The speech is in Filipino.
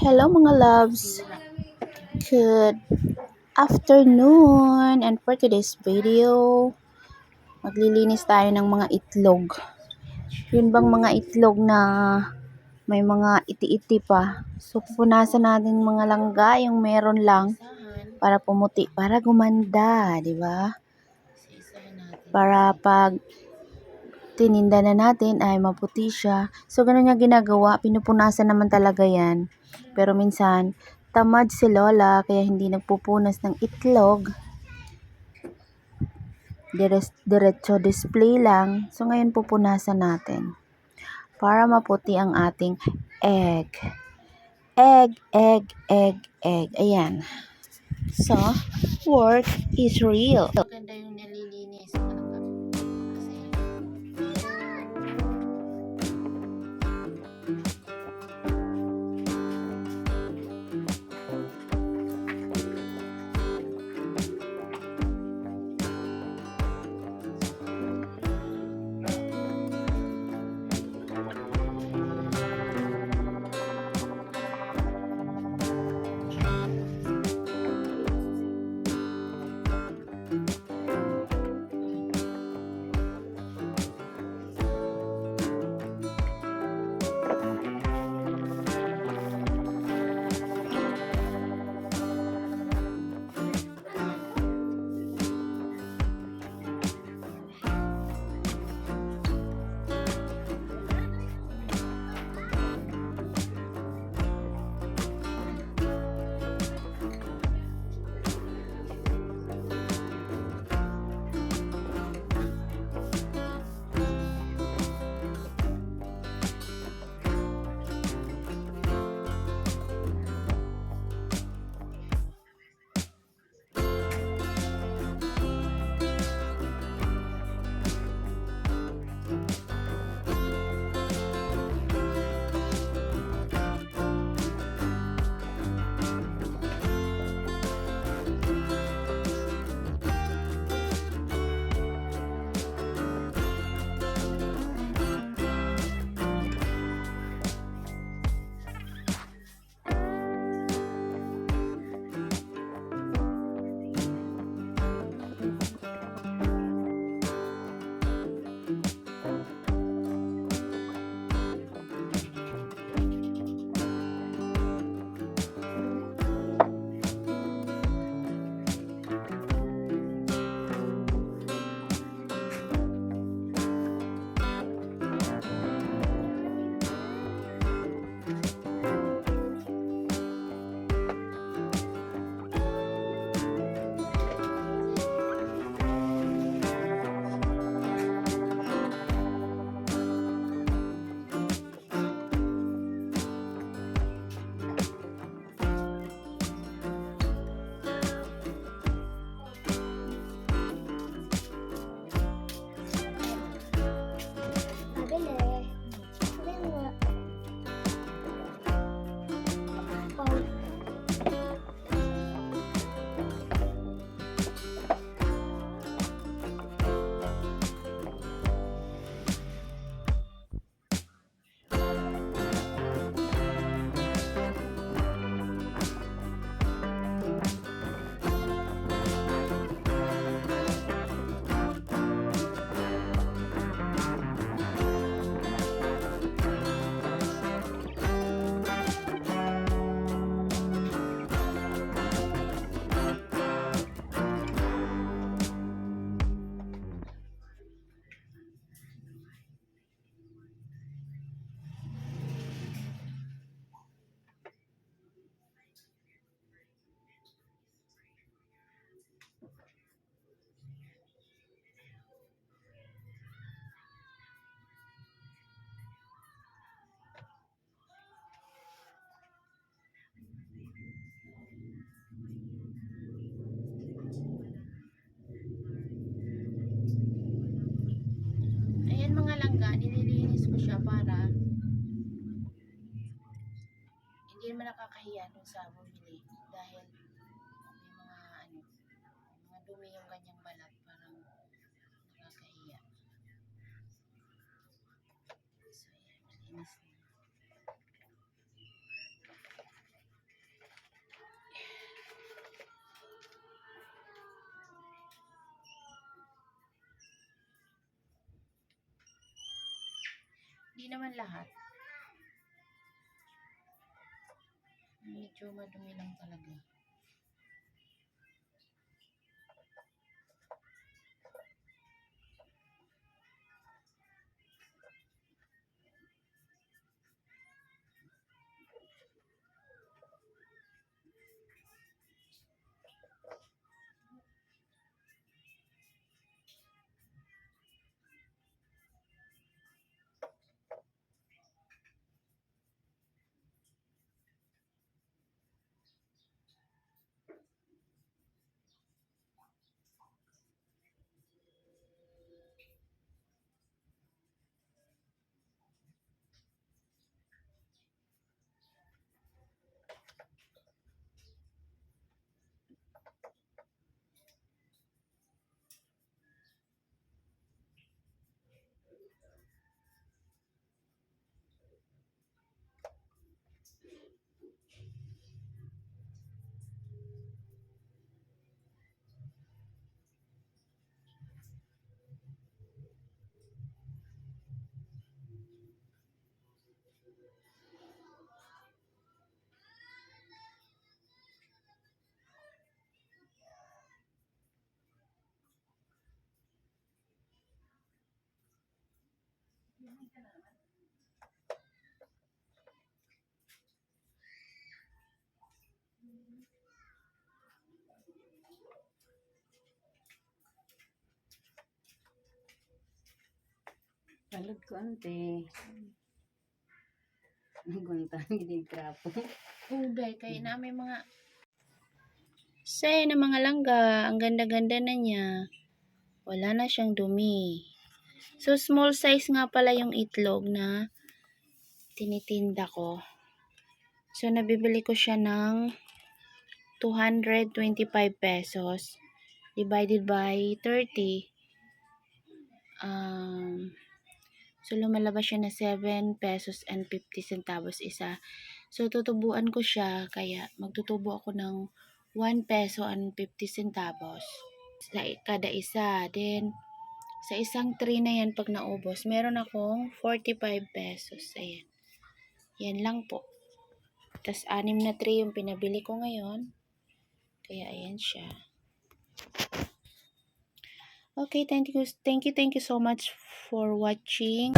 Hello mga loves, good afternoon, and for today's video, maglilinis tayo ng mga itlog. Yun bang mga itlog na may mga iti-iti pa. So pupunasan natin mga langga, yung meron lang para pumuti, para gumanda, di ba? Para pag tininda na natin ay maputi siya. So ganun niya ginagawa, pinupunasan naman talaga yan. Pero minsan, tamad si Lola kaya hindi nagpupunas ng itlog. Diretso display lang. So ngayon pupunasan natin para maputi ang ating egg. Egg. Ayan. So, work is real. Maganda yung nalilinis. Ayan mga langga, nililinis ko siya para hindi naman nakakahiya dun sa bumili dahil may mga dumi yung kanyang balat, parang nakakahiya. So ayan, malinis na. naman lahat. Medyo madumi lang talaga. Palod ko ante. Naguntahan gid krapo. Uday, kaya na may mga say na mga langga. Ang ganda-ganda na niya. Wala na siyang dumi. So, small size nga pala yung itlog na tinitinda ko. So, nabibili ko siya ng 225 pesos divided by 30. So, lumalabas siya na 7 pesos and 50 centavos isa. So, tutubuan ko siya. Kaya, magtutubo ako ng 1 peso and 50 centavos sa kada isa. Then, sa isang tray na yan, pag naubos, meron akong 45 pesos. Ayan. Yan lang po. Tas 6 na tray yung pinabili ko ngayon. Kaya, ayan siya. Okay, thank you so much for watching.